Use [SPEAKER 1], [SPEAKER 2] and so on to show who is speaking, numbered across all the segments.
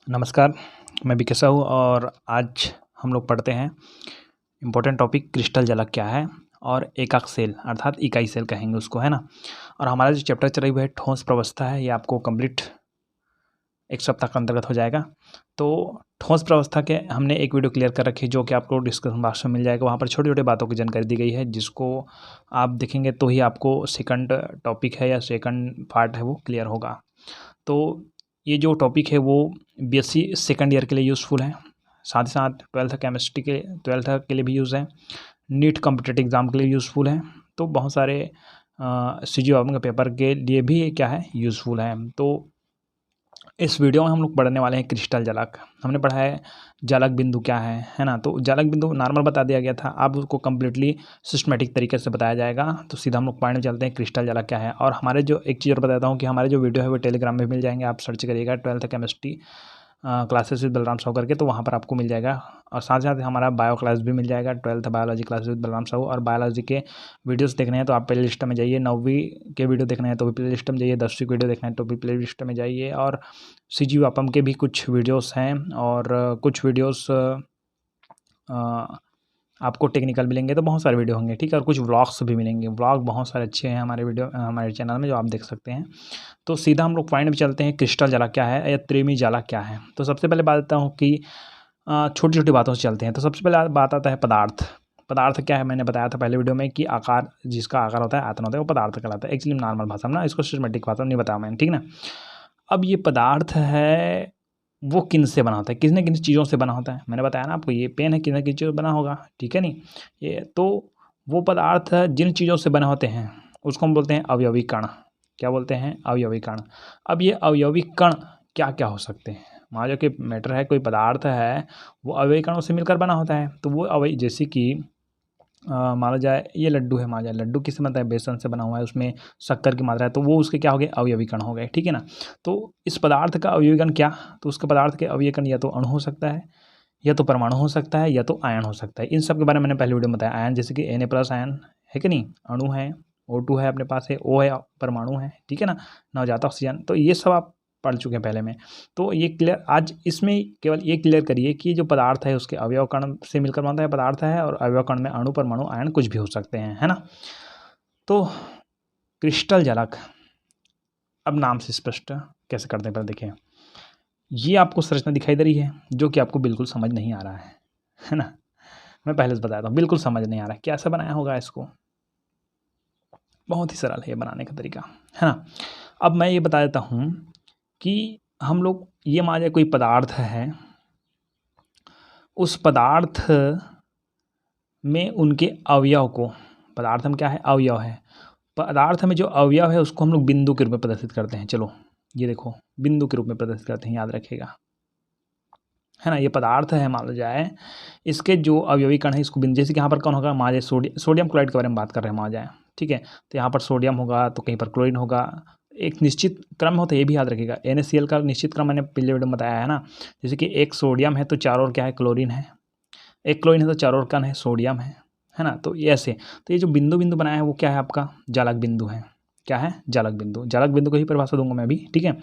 [SPEAKER 1] नमस्कार, मैं बीके साहू और आज हम लोग पढ़ते हैं इम्पोर्टेंट टॉपिक क्रिस्टल झलक क्या है और एकाक सेल अर्थात इकाई सेल कहेंगे उसको, है ना। और हमारा जो चैप्टर चल रही है ठोस प्रावस्था है, ये आपको कंप्लीट एक सप्ताह के अंतर्गत हो जाएगा। तो ठोस प्रावस्था के हमने एक वीडियो क्लियर कर रखी है जो कि आपको डिस्क्रिप्शन बॉक्स में मिल जाएगा। वहाँ पर छोटी छोटी बातों की जानकारी दी गई है जिसको आप देखेंगे तो ही आपको सेकंड टॉपिक है या सेकंड पार्ट है वो क्लियर होगा। तो ये जो टॉपिक है वो बीएससी सेकंड ईयर के लिए यूज़फुल है, साथ ही साथ ट्वेल्थ के लिए भी यूज़ है, नीट कॉम्पिटिटिव एग्ज़ाम के लिए यूज़फुल है। तो बहुत सारे सीजीएल के पेपर के लिए भी क्या है यूज़फुल है। तो इस वीडियो में हम लोग पढ़ने वाले हैं क्रिस्टल झलक। हमने पढ़ा है झलक बिंदु क्या है ना। तो झलक बिंदु नॉर्मल बता दिया गया था, अब उसको कम्प्लीटली सिस्टमेटिक तरीके से बताया जाएगा। तो सीधा हम लोग पॉइंट में चलते हैं, क्रिस्टल झलक क्या है। और हमारे जो एक चीज़ और बताता हूँ कि हमारे जो वीडियो है वो टेलीग्राम में मिल जाएंगे, आप सर्च करिएगा 12th chemistry classes with Balram Sahu करके, तो वहाँ पर आपको मिल जाएगा। और साथ साथ हमारा बायो क्लास भी मिल जाएगा, 12th biology classes with Balram Sahu. और बायोलॉजी के वीडियोस देखने हैं तो आप प्ले लिस्ट में जाइए, 9वीं के वीडियो देखने हैं तो भी प्ले लिस्ट में जाइए, 10वीं वीडियो देखना है तो भी प्ले लिस्ट में जाइए। और सीजीयू अपम के भी कुछ वीडियोस हैं और कुछ वीडियोस आपको टेक्निकल मिलेंगे, तो बहुत सारे वीडियो होंगे, ठीक है। और कुछ व्लॉग्स भी मिलेंगे, व्लॉग बहुत सारे अच्छे हैं हमारे वीडियो हमारे चैनल में जो आप देख सकते हैं। तो सीधा हम लोग पॉइंट में चलते हैं, क्रिस्टल झलक क्या है या त्रिमी झलक क्या है। तो सबसे पहले बात करता हूँ कि छोटी छोटी बातों से चलते हैं। तो सबसे पहले बात आता है पदार्थ। पदार्थ क्या है, मैंने बताया था पहले वीडियो में कि आकार, जिसका आकार होता है, आयतन होता है, वो पदार्थ कहलाता है। एक्चुअली नॉर्मल भाषा में ना, इसको सिस्टमेटिक भाषा में नहीं बताया मैंने, ठीक ना। अब ये पदार्थ है वो किन से बना होता है, किन किन चीज़ों से बना होता है। मैंने बताया ना आपको, ये पेन है किन किन चीज़ों से बना होगा, ठीक है नहीं। ये तो वो पदार्थ जिन चीज़ों से बने होते हैं उसको हम बोलते हैं अवयवी कण। क्या बोलते हैं? अवयवी कण। अब ये अवयवी कण क्या क्या हो सकते हैं। मान लो कि मैटर है, कोई पदार्थ है वो अवयवी कणों से मिलकर बना होता है। तो वो अवयवी, जैसे कि माना जाए ये लड्डू है, माना जाए लड्डू किससे बनता है, बेसन से बना हुआ है, उसमें शक्कर की मात्रा है, तो वो उसके क्या हो गए, अवयवी कण हो गए, ठीक है ना। तो इस पदार्थ का अवयवी कण क्या, तो उसके पदार्थ के अवयवी कण या तो अणु हो सकता है, या तो परमाणु हो सकता है, या तो आयन हो सकता है। इन सब के बारे में मैंने पहले वीडियो में बताया। आयन जैसे कि Na+ आयन है कि नहीं, अणु है, O2 है अपने पास है, O है परमाणु है, ठीक है ना, नवजात ऑक्सीजन। तो ये सब आप पढ़ चुके हैं पहले में। तो ये क्लियर, आज इसमें केवल ये क्लियर करिए कि जो पदार्थ है उसके अवयव कण से मिलकर बनता है पदार्थ है, और अवयव कण में अणु परमाणु आयन कुछ भी हो सकते हैं, है ना। तो क्रिस्टल झलक अब नाम से स्पष्ट कैसे करते हैं, पर देखिए ये आपको संरचना दिखाई दे रही है जो कि आपको बिल्कुल समझ नहीं आ रहा है ना। मैं पहले से बताया था, बिल्कुल समझ नहीं आ रहा है कैसे बनाया होगा इसको। बहुत ही सरल है ये बनाने का तरीका, है ना। अब मैं ये बता देता हूँ कि हम लोग ये मान जाए कोई पदार्थ है, उस पदार्थ में उनके अवयव को, पदार्थ में क्या है, अवयव है, पदार्थ में जो अवयव है उसको हम लोग बिंदु के रूप में प्रदर्शित करते हैं। चलो ये देखो, बिंदु के रूप में प्रदर्शित करते हैं, याद रखिएगा, है ना। ये पदार्थ है, मान लो जाए इसके जो अवयवी कण है इसको बिंदु, जैसे कि यहाँ पर कौन होगा, मान जाए सोडियम क्लोराइड के बारे में बात कर रहे हैं मान जाए, ठीक है। तो यहाँ पर सोडियम होगा तो कहीं पर क्लोरीन होगा, एक निश्चित क्रम होता है, ये भी याद रखिएगा। NaCl का निश्चित क्रम मैंने पहले वीडियो में बताया है ना। जैसे कि एक सोडियम है तो चारों ओर क्या है, क्लोरीन है, एक क्लोरीन है तो चारों ओर कण है, सोडियम है ना। तो ये ऐसे, तो ये जो बिंदु बिंदु बनाया है वो क्या है, आपका जालक बिंदु है। क्या है, जालक बिंदु। जालक बिंदु को ही परिभाषा दूंगा मैं भी, ठीक है।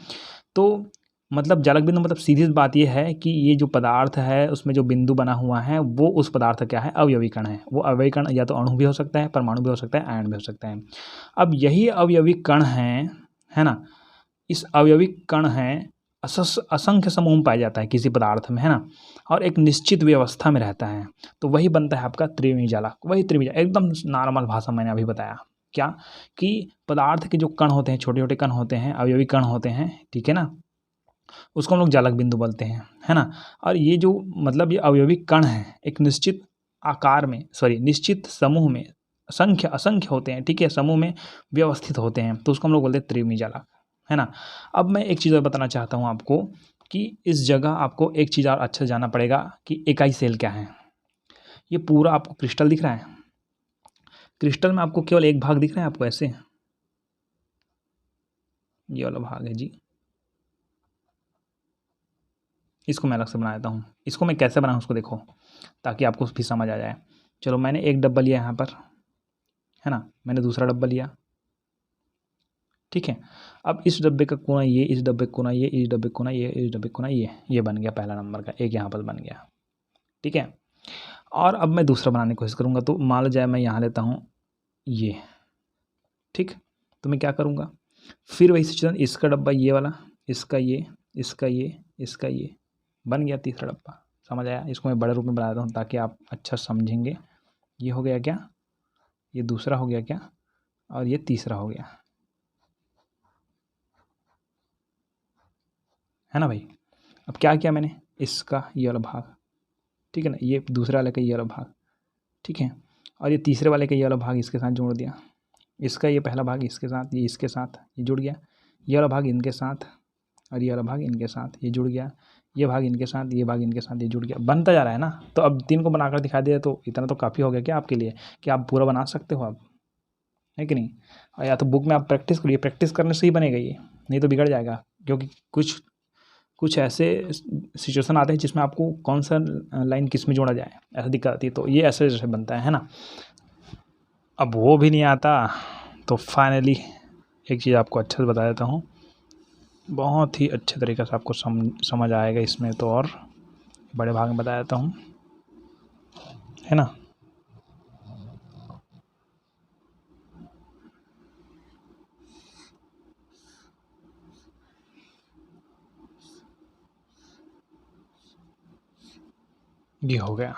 [SPEAKER 1] तो मतलब जालक बिंदु मतलब सीधी बात ये है कि ये जो पदार्थ है उसमें जो बिंदु बना हुआ है वो उस पदार्थ क्या है, अवयवी कण है। वो अवयवी कण या तो अणु भी हो सकता है, परमाणु भी हो सकता है, आयन भी हो सकता है। अब यही अवयवी कण है ना, इस अवयवी कण है असंख्य समूह में पाया जाता है किसी पदार्थ में, है ना, और एक निश्चित व्यवस्था में रहता है। तो वही बनता है आपका त्रिविमी जालक। वही त्रिविमी जालक एकदम नॉर्मल भाषा मैंने अभी बताया, क्या कि पदार्थ के जो कण होते हैं, छोटे छोटे कण होते हैं, अवयवी कण होते हैं, ठीक है ना, उसको हम लोग जालक बिंदु बोलते हैं, है ना। और ये जो मतलब ये अवयवी कण है एक निश्चित आकार में, निश्चित समूह में, असंख्य असंख्य होते हैं, ठीक है, समूह में व्यवस्थित होते हैं, तो उसको हम लोग बोलते हैं त्रिविमी जालक, है ना। अब मैं एक चीज़ और बताना चाहता हूँ आपको कि इस जगह आपको एक चीज़ और अच्छे से जानना पड़ेगा कि इकाई सेल क्या है। ये पूरा आपको क्रिस्टल दिख रहा है, क्रिस्टल में आपको केवल एक भाग दिख रहा है आपको ऐसे, ये वाला भाग है जी, इसको मैं अलग से बना देता हूँ। इसको मैं कैसे बनाऊँ उसको देखो, ताकि आपको भी समझ आ जाए। चलो मैंने एक डब्बा लिया यहाँ पर, है ना, मैंने दूसरा डब्बा लिया, ठीक है। अब इस डब्बे का कोना ये, इस डब्बे का कोना ये, इस डब्बे का कोना ये, इस डब्बे का कोना ये बन गया पहला नंबर का, एक यहाँ पर बन गया। ठीक है। और अब मैं दूसरा बनाने की कोशिश करूँगा। तो मान लो जाए मैं यहाँ लेता हूँ ये, ठीक। तो मैं क्या करूँगा, फिर वही सिचुएशन, इसका डब्बा ये वाला, इसका ये, इसका ये, इसका ये, बन गया तीसरा डब्बा। समझ आया? इसको मैं बड़े रूप में बना देता हूँ ताकि आप अच्छा समझेंगे। ये हो गया क्या, ये दूसरा हो गया क्या, और ये तीसरा हो गया, है ना भाई। अब क्या किया मैंने, इसका ये वाला भाग, ठीक है ना, ये दूसरे वाले का ये वाला भाग, ठीक है, और ये तीसरे वाले का ये वाला भाग इसके साथ जोड़ दिया। इसका ये पहला भाग इसके साथ, ये इसके साथ, ये जुड़ गया। ये वाला भाग इनके साथ और ये वाला भाग इनके साथ, ये जुड़ गया। ये भाग इनके साथ, ये भाग इनके साथ, ये जुड़ गया। बनता जा रहा है ना। तो अब 3 को बनाकर दिखा दिया तो इतना तो काफ़ी हो गया क्या आपके लिए, कि आप पूरा बना सकते हो अब, है कि नहीं। और या तो बुक में आप प्रैक्टिस करिए, प्रैक्टिस करने से ही बनेगा ये, नहीं तो बिगड़ जाएगा। क्योंकि कुछ ऐसे सिचुएशन आते हैं जिसमें आपको कौन सा लाइन किस में जोड़ा जाए, ऐसा दिक्कत आती है। तो ये ऐसे जैसे बनता है ना। अब वो भी नहीं आता तो फाइनली एक चीज़ आपको अच्छे से बता देता हूँ, बहुत ही अच्छे तरीक़े से आपको समझ आएगा इसमें। तो और बड़े भाग में बता देता हूँ, है ना। ये हो गया,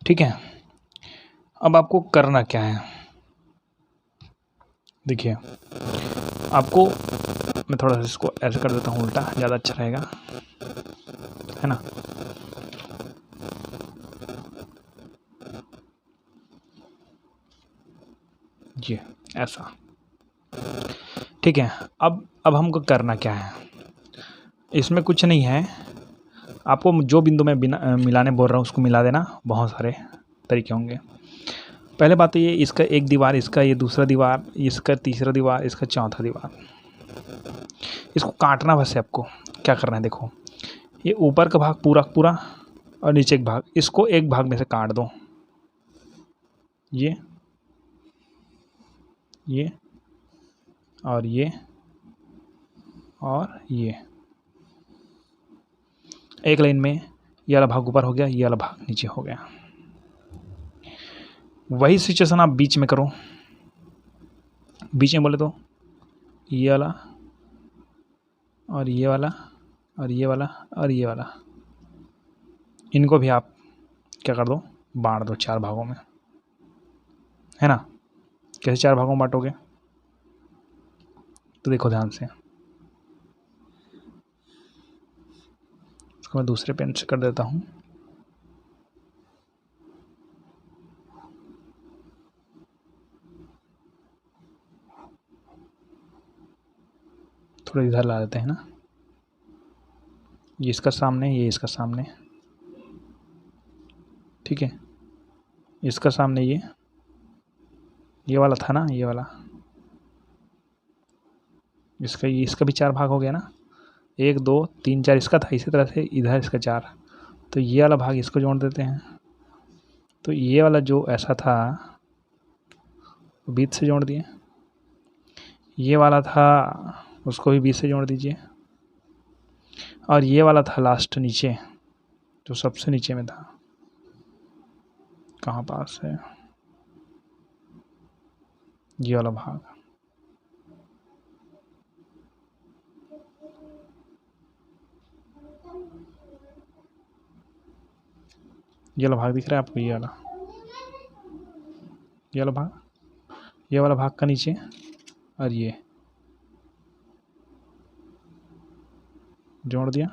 [SPEAKER 1] ठीक है। अब आपको करना क्या है, देखिए आपको, मैं थोड़ा सा इसको ऐसे कर देता हूँ उल्टा, ज़्यादा अच्छा रहेगा, है ना। ये ऐसा, ठीक है। अब हमको करना क्या है, इसमें कुछ नहीं है। आपको जो बिंदु मैं बिना मिलाने बोल रहा हूँ उसको मिला देना। बहुत सारे तरीके होंगे। पहले बात तो ये, इसका एक दीवार, इसका ये दूसरा दीवार, इसका तीसरा दीवार, इसका चौथा दीवार, इसको काटना बस है आपको। क्या करना है देखो, ये ऊपर का भाग पूरा पूरा और नीचे एक भाग, इसको एक भाग में से काट दो। ये और ये और ये, एक लाइन में ये वाला भाग ऊपर हो गया, ये वाला भाग नीचे हो गया। वही सिचुएशन आप बीच में करो। बीच में बोले तो ये वाला और ये वाला और ये वाला और ये वाला, इनको भी आप क्या कर दो, बांट दो 4 भागों में, है ना। कैसे 4 भागों में बांटोगे, तो देखो ध्यान से, इसको मैं दूसरे पेन से कर देता हूँ। थोड़ा इधर ला देते हैं ना, ये इसका सामने, ये इसका सामने, ठीक है। इसका सामने ये वाला था ना, ये वाला, इसका भी 4 भाग हो गया ना, 1 2 3 4 इसका था। इसी तरह से इधर इसका 4, तो ये वाला भाग इसको जोड़ देते हैं। तो ये वाला जो ऐसा था बीच से जोड़ दिए, ये वाला था उसको भी बीच से जोड़ दीजिए, और ये वाला था लास्ट नीचे, जो सबसे नीचे में था, कहाँ पास है, ये वाला भाग, ये वाला भाग दिख रहा है आपको, ये वाला भाग, ये वाला भाग का नीचे, और ये जोड़ दिया,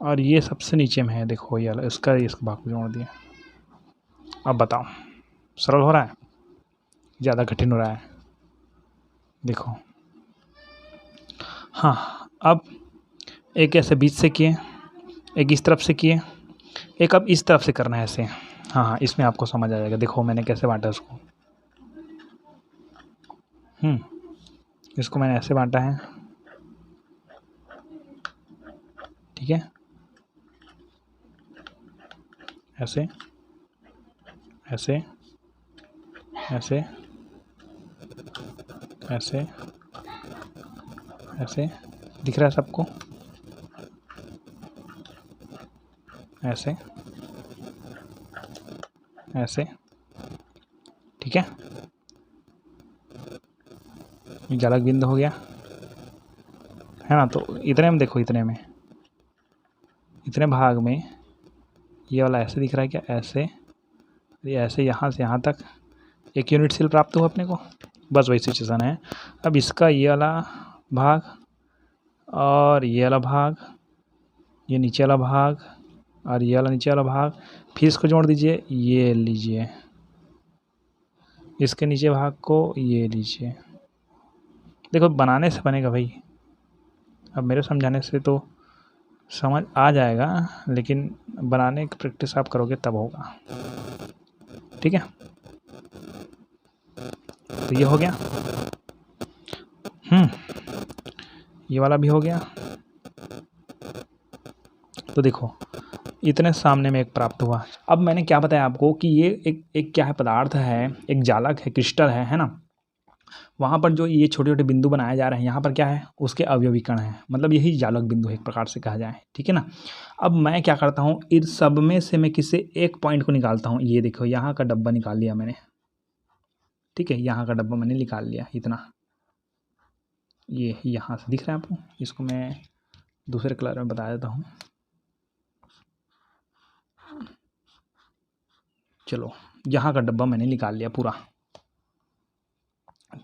[SPEAKER 1] और ये सबसे नीचे में है देखो, ये वाला, इसका भाग को जोड़ दिया। अब बताओ सरल हो रहा है, ज़्यादा कठिन हो रहा है, देखो। हाँ, अब एक ऐसे बीच से किए, एक इस तरफ से किए, एक अब इस तरफ से करना है ऐसे। हाँ हाँ, इसमें आपको समझ आ जाएगा। देखो मैंने कैसे बांटा इसको, इसको मैंने ऐसे बांटा है, ठीक है, ऐसे ऐसे ऐसे ऐसे ऐसे दिख रहा है सबको, ऐसे ऐसे, ठीक है। जालक बिंदु हो गया, है ना। तो इतने में देखो, इतने भाग में ये वाला ऐसे दिख रहा है क्या, ऐसे, ये ऐसे यहाँ से यहाँ तक एक यूनिट सेल प्राप्त हुआ अपने को, बस वही सिचुएशन है। अब इसका ये वाला भाग और ये वाला भाग, ये नीचे वाला भाग और ये वाला नीचे वाला भाग, फिर इसको जोड़ दीजिए, ये लीजिए, इसके नीचे भाग को ये लीजिए। देखो बनाने से बनेगा भाई, अब मेरे समझाने से तो समझ आ जाएगा, लेकिन बनाने की प्रैक्टिस आप करोगे तब होगा, ठीक है। तो ये हो गया, ये वाला भी हो गया। तो देखो इतने सामने में एक प्राप्त हुआ। अब मैंने क्या बताया आपको कि ये एक क्या है, पदार्थ है, एक जालक है, क्रिस्टल है ना। वहाँ पर जो ये छोटे छोटे बिंदु बनाए जा रहे हैं, यहाँ पर क्या है, उसके अवयवी कण हैं, मतलब यही जालक बिंदु है एक प्रकार से कहा जाए, ठीक है ना। अब मैं क्या करता हूँ, इन सब में से मैं किसी एक पॉइंट को निकालता हूँ। ये देखो यहाँ का डब्बा निकाल लिया मैंने, ठीक है, यहाँ का डब्बा मैंने निकाल लिया इतना, ये यहाँ से दिख रहा है आपको। इसको मैं दूसरे कलर में बता देता हूँ। चलो, यहाँ का डब्बा मैंने निकाल लिया पूरा,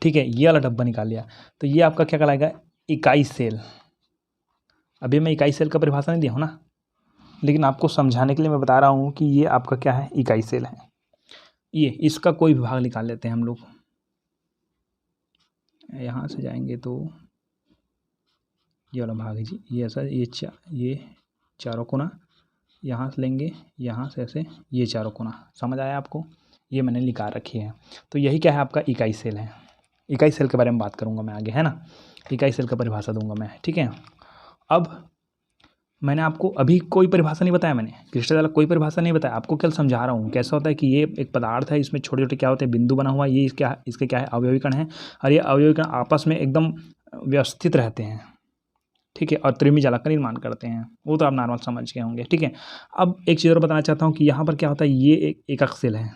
[SPEAKER 1] ठीक है, ये वाला डब्बा निकाल लिया। तो ये आपका क्या कहलाएगा, इकाई सेल। अभी मैं इकाई सेल का परिभाषा नहीं दिया हूँ ना, लेकिन आपको समझाने के लिए मैं बता रहा हूँ कि ये आपका क्या है, इकाई सेल है। ये इसका कोई भी भाग निकाल लेते हैं हम लोग। यहाँ से जाएंगे तो ये वाला भाग है जी, ये ऐसा, ये चारों कोना, यहाँ से लेंगे, यहाँ से ऐसे, ये चारों कोना, समझ आया आपको। ये मैंने निकाल रखी है। तो यही क्या है, आपका इकाई सेल है। इकाई सेल के बारे में बात करूँगा मैं आगे, है ना। इकाई सेल का परिभाषा दूंगा मैं, ठीक है। अब मैंने आपको अभी कोई परिभाषा नहीं बताया, मैंने क्रिस्टल जालक कोई परिभाषा नहीं बताया, आपको केवल समझा रहा हूँ कैसा होता है कि ये एक पदार्थ है, इसमें छोटे छोटे क्या होते हैं, बिंदु बना हुआ है, ये क्या, इसके क्या है, अवयवी कण है, और ये अवयवी कण आपस में एकदम व्यवस्थित रहते हैं, ठीक है, और त्रिमी जालक का निर्माण करते हैं। वो तो आप नॉर्मल समझ गए होंगे, ठीक है। अब एक चीज़ और बताना चाहता हूँ कि यहाँ पर क्या होता है, ये एक एकक सेल है।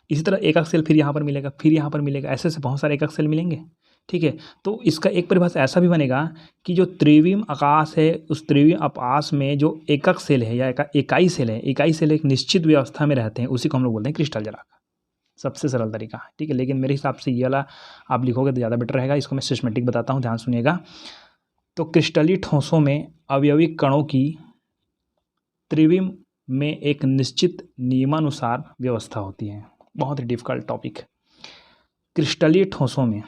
[SPEAKER 1] इसी तरह एकक सेल फिर यहाँ पर मिलेगा, फिर यहाँ पर मिलेगा, ऐसे से बहुत सारे एकक सेल मिलेंगे, ठीक है। तो इसका एक परिभाषा ऐसा भी बनेगा कि जो त्रिविम आकाश है, उस त्रिविम आकाश में जो एकक सेल है या इकाई सेल है, इकाई सेल एक निश्चित व्यवस्था में रहते हैं, उसी को हम लोग बोलते हैं क्रिस्टल जालक। सबसे सरल तरीका, ठीक है। लेकिन मेरे हिसाब से ये वाला आप लिखोगे तो ज़्यादा बेटर रहेगा। इसको मैं सिस्टमेटिक बताता हूँ, ध्यान सुनिएगा। तो क्रिस्टलीय ठोसों में अवयवी कणों की त्रिविम में एक निश्चित नियमानुसार व्यवस्था होती है। बहुत ही डिफिकल्ट टॉपिक। क्रिस्टलीय ठोसों में,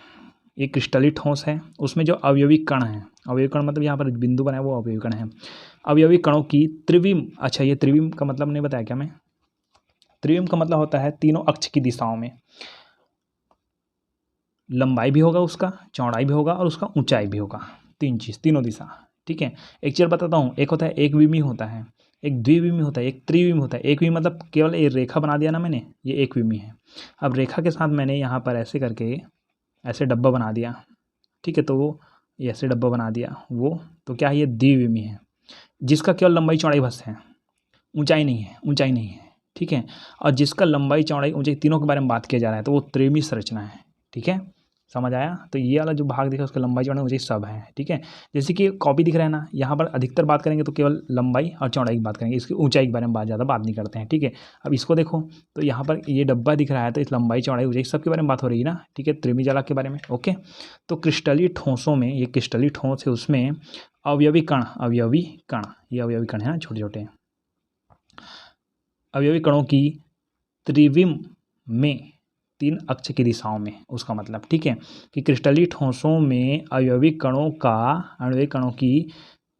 [SPEAKER 1] एक क्रिस्टलीय ठोस है, उसमें जो अवयवी कण हैं, अवयवी कण मतलब यहाँ पर बिंदु बनाए वो अवयवी कण है, अवयवी कणों की त्रिविम। अच्छा, ये त्रिविम का मतलब नहीं बताया क्या मैं। त्रिविम का मतलब होता है तीनों अक्ष की दिशाओं में लंबाई भी होगा, उसका चौड़ाई भी होगा और उसका ऊंचाई भी होगा। तीन चीज़, तीनों दिशा, ठीक है। एक चीज़ बताता हूँ, एक होता है एक विमी होता है, एक द्विविमी होता है, एक त्रिविमी होता है। एक विमी मतलब केवल एक रेखा बना दिया ना मैंने, ये एक विमी है। अब रेखा के साथ मैंने यहाँ पर ऐसे करके ऐसे डब्बा बना दिया, ठीक है। तो वो ऐसे डब्बा बना दिया, वो तो क्या है, ये द्विविमी है, जिसका केवल लंबाई चौड़ाई बस है, ऊंचाई नहीं है, ऊंचाई नहीं है, ठीक है। और जिसका लंबाई चौड़ाई ऊंचाई तीनों के बारे में बात किया जा रहा है, तो वो त्रिविमी संरचना है, ठीक है। समझ आया। तो ये वाला जो भाग दिखा उसका लंबाई चौड़ाई ऊंचाई सब है, ठीक है। जैसे कि कॉपी दिख रहा है ना, यहाँ पर अधिकतर बात करेंगे तो केवल लंबाई और चौड़ाई की बात करेंगे, इसकी ऊंचाई के बारे में ज़्यादा बात नहीं करते हैं, ठीक है। अब इसको देखो, तो यहाँ पर ये डब्बा दिख रहा है, तो इस लंबाई चौड़ाई ऊंचाई सब के बारे में बात हो रही है ना, ठीक है, त्रिमी जालक के बारे में, ओके। तो क्रिस्टलीय ठोसों में, ये क्रिस्टलीय ठोस है, उसमें अवयवी कण, ये अवयवी कण है ना, छोटे छोटे अवयवी कणों की त्रिविम में तीन अक्ष की दिशाओं में, उसका मतलब, ठीक है, कि क्रिस्टलीय ठोसों में अवयवी कणों की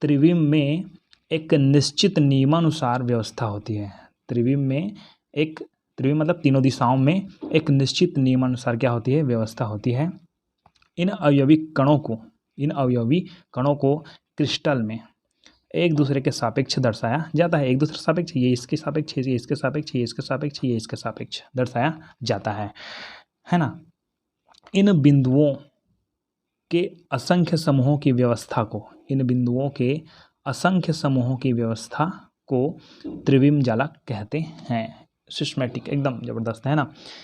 [SPEAKER 1] त्रिविम में एक निश्चित नियमानुसार व्यवस्था होती है। त्रिविम में एक, त्रिविम मतलब तीनों दिशाओं में एक निश्चित नियमानुसार क्या होती है, व्यवस्था होती है। इन अवयवी कणों को क्रिस्टल में एक दूसरे के सापेक्ष दर्शाया जाता है। एक दूसरे सापेक्ष, ये इसके सापेक्ष, ये इसके सापेक्ष, ये इसके सापेक्ष, ये इसके सापेक्ष दर्शाया जाता है ना। इन बिंदुओं के असंख्य समूहों की व्यवस्था को, इन बिंदुओं के असंख्य समूहों की व्यवस्था को त्रिविम जालक कहते हैं। सिस्टमैटिक एकदम ज़बरदस्त है ना,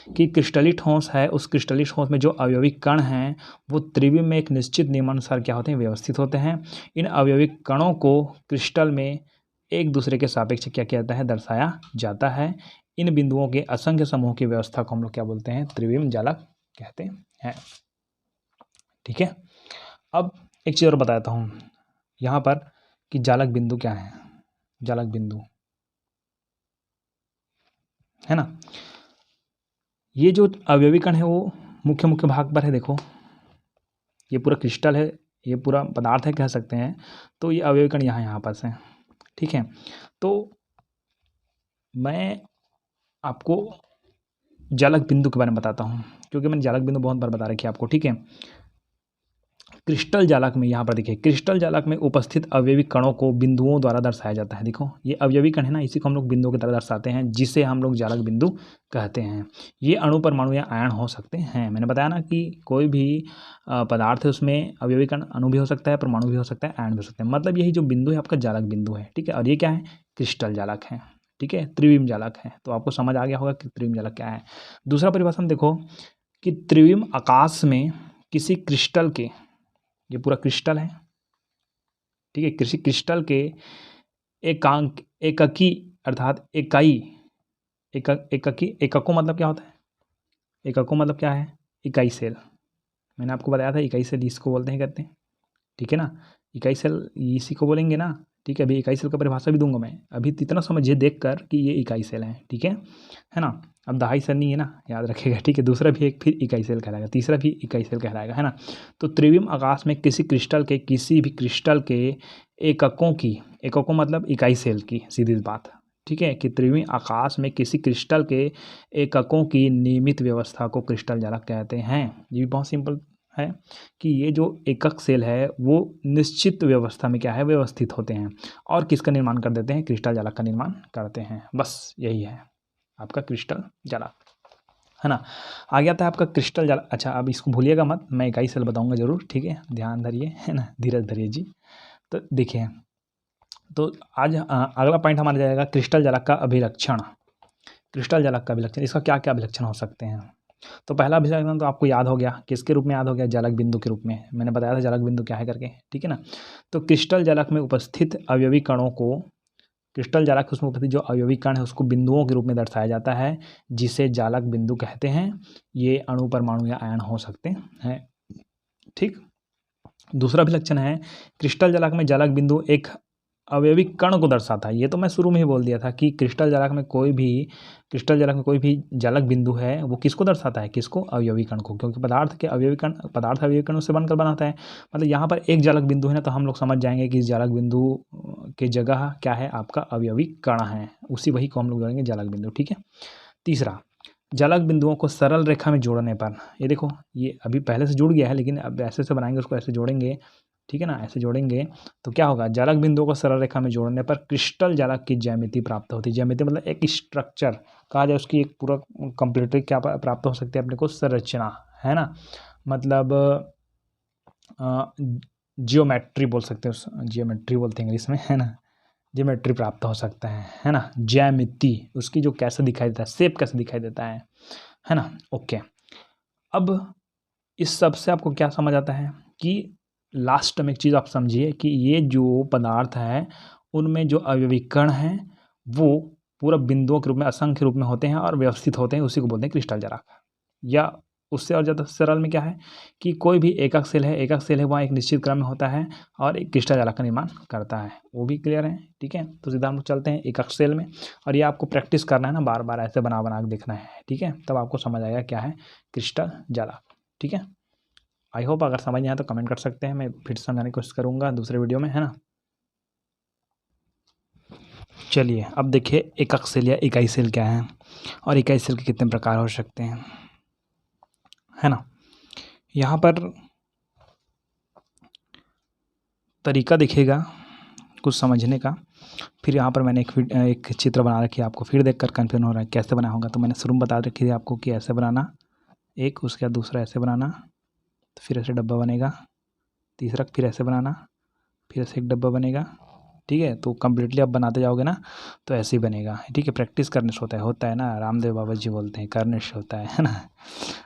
[SPEAKER 1] कि क्रिस्टलीय ठोस है, उस क्रिस्टलीय ठोस में जो अवयवी कण हैं वो त्रिविम में एक निश्चित नियमानुसार क्या होते हैं, व्यवस्थित होते हैं। इन अवयवी कणों को क्रिस्टल में एक दूसरे के सापेक्ष क्या किया जाता है, दर्शाया जाता है। इन बिंदुओं के असंख्य समूह की व्यवस्था को हम लोग क्या बोलते हैं, त्रिविम जालक कहते हैं। ठीक है, अब एक चीज़ और बताता हूँ यहाँ पर कि जालक बिंदु क्या है। जालक बिंदु है ना, ये जो अवयवी कण है वो मुख्य मुख्य भाग पर है। देखो ये पूरा क्रिस्टल है, ये पूरा पदार्थ है कह सकते हैं, तो ये अवयवी कण यहाँ पर है। ठीक है, तो मैं आपको जालक बिंदु के बारे में बताता हूँ, क्योंकि मैंने जालक बिंदु बहुत बार बता रखी है आपको। ठीक है, क्रिस्टल जालक में यहाँ पर देखिए, क्रिस्टल जालक में उपस्थित अवयवी कणों को बिंदुओं द्वारा दर्शाया जाता है। देखो ये अवयवी कण है ना, इसी को हम लोग बिंदुओं की तरह दर्शाते हैं, जिसे हम लोग जालक बिंदु कहते हैं। ये अणु, परमाणु या आयन हो सकते हैं। मैंने बताया ना कि कोई भी पदार्थ है उसमें अवयवी कण अणु भी हो सकता है, परमाणु भी हो सकता है, आयन भी हो सकता है। मतलब यही जो बिंदु है आपका जालक बिंदु है। ठीक है, और ये क्या है, क्रिस्टल जालक है। ठीक है, त्रिविम जालक है। तो आपको समझ आ गया होगा कि त्रिविम जालक क्या है। दूसरा परिभाषा में देखो कि त्रिविम आकाश में किसी क्रिस्टल के, ये पूरा क्रिस्टल है। ठीक है, किसी क्रिस्टल के एककी अर्थात इकाई, एकको मतलब क्या होता है, एकको मतलब क्या है, इकाई सेल। मैंने आपको बताया था इकाई सेल इसको बोलते हैं, कहते हैं। ठीक है ना, इकाई सेल इसी को बोलेंगे ना। ठीक है, अभी इकाई सेल का परिभाषा भी दूंगा मैं, अभी इतना समझिए देख कर कि ये इकाई सेल है। ठीक है ना, अब दहाई सेल नहीं है ना, याद रखेगा। ठीक है, दूसरा भी एक फिर इकाई सेल कहलाएगा, तीसरा भी इकाई सेल कहलाएगा, है ना। तो त्रिविम आकाश में किसी क्रिस्टल के, किसी भी क्रिस्टल के एककों की, एककों मतलब इकाई सेल की, सीधी बात। ठीक है, कि त्रिविम आकाश में किसी क्रिस्टल के एककों की नियमित व्यवस्था को क्रिस्टल जालक कहते हैं। ये भी बहुत सिंपल है कि ये जो एकक सेल है वो निश्चित व्यवस्था में क्या है, व्यवस्थित होते हैं, और किसका निर्माण कर देते हैं, क्रिस्टल जालक का निर्माण करते हैं। बस यही है आपका क्रिस्टल जालक, है ना। आगे आता है आपका क्रिस्टल जालक। अच्छा, अब इसको भूलिएगा मत, मैं इकाई सेल बताऊंगा जरूर। ठीक है, ध्यान धरिए, है ना, धीरज धरिए जी। तो देखिए, तो आज अगला पॉइंट हमारा जाएगा क्रिस्टल जालक का अभिलक्षण। क्रिस्टल जालक का अभिलक्षण, इसका क्या क्या अभिलक्षण हो सकते हैं। तो पहला अभिलक्षण तो आपको याद हो गया, किसके रूप में याद हो गया, जालक बिंदु के रूप में। मैंने बताया था जालक बिंदु क्या है करके। ठीक है ना, तो क्रिस्टल जालक में उपस्थित अवयवी कणों को, क्रिस्टल जालक उसमें उपस्थित जो अवयवी कण है उसको बिंदुओं के रूप में दर्शाया जाता है, जिसे जालक बिंदु कहते हैं। ये अणु, परमाणु या आयन हो सकते हैं। ठीक, दूसरा अभिलक्षण है क्रिस्टल जालक में जालक बिंदु एक अवयवी कण को दर्शाता है। ये तो मैं शुरू में ही बोल दिया था कि क्रिस्टल जालक में कोई भी जालक बिंदु है वो किसको दर्शाता है, किसको, अवयवी कण को, क्योंकि पदार्थ अवयवी कणों से बनकर बनाता है। मतलब यहाँ पर एक जालक बिंदु है ना, तो हम लोग समझ जाएंगे कि इस जालक बिंदु के जगह क्या है, आपका अवयवी कण है, वही को हम लोग जोड़ेंगे जालक बिंदु। ठीक है, तीसरा, जालक बिंदुओं को सरल रेखा में जोड़ने पर, ये देखो ये अभी पहले से जुड़ गया है, लेकिन अब ऐसे से बनाएंगे उसको, ऐसे जोड़ेंगे। ठीक है ना, ऐसे जोड़ेंगे तो क्या होगा, जालक बिंदुओं को सरल रेखा में जोड़ने पर क्रिस्टल जालक की ज्यामिति प्राप्त होती है। ज्यामिति मतलब एक स्ट्रक्चर कहा जाए, उसकी एक पूरा कंप्लीट क्या प्राप्त हो सकती है अपने को, संरचना, है ना। मतलब जियोमेट्री बोल सकते हैं, जियोमेट्री बोलते हैं इंग्लिश में, है ना, ज्योमेट्री प्राप्त हो सकता है ना। ज्यामिति उसकी जो कैसे दिखाई देता है, शेप कैसे दिखाई देता है ना। ओके, अब इस सब से आपको क्या समझ आता है कि लास्ट में एक चीज़ आप समझिए कि ये जो पदार्थ है उनमें जो अवयवी कण हैं वो पूरा बिंदुओं के रूप में, असंख्य रूप में होते हैं और व्यवस्थित होते हैं, उसी को बोलते हैं क्रिस्टल जालक। या उससे और ज़्यादा सरल में क्या है कि कोई भी एकक सेल है वहाँ एक निश्चित क्रम में होता है और एक क्रिस्टल जालक का निर्माण करता है। वो भी क्लियर है। ठीक है, तो सीधा हम लोग चलते हैं एकक सेल में, और ये आपको प्रैक्टिस करना है ना, बार बार ऐसे बना बना के देखना है। ठीक है, तब आपको समझ आएगा क्या है क्रिस्टल जालक। ठीक है, आई होप अगर समझ नहीं आया तो कमेंट कर सकते हैं, मैं फिर समझाने की कोशिश करूँगा दूसरे वीडियो में, है ना। चलिए अब देखिए एकक सेल या इकाई सेल क्या है और इकाई सेल के कितने प्रकार हो सकते हैं, है ना। यहाँ पर तरीका दिखेगा कुछ समझने का। फिर यहाँ पर मैंने एक चित्र बना रखी है, आपको फिर देखकर कन्फ्यूजन हो रहा है कैसे बना होगा, तो मैंने शुरू में बता रखी थी आपको कि ऐसे बनाना, एक, उसके बाद दूसरा ऐसे बनाना, तो फिर ऐसे डब्बा बनेगा, तीसरा फिर ऐसे बनाना, फिर ऐसे एक डब्बा बनेगा। ठीक है, तो कम्प्लीटली आप बनाते जाओगे ना तो ऐसे ही बनेगा। ठीक है, प्रैक्टिस करने से होता है ना, रामदेव बाबा जी बोलते हैं करने से होता है ना।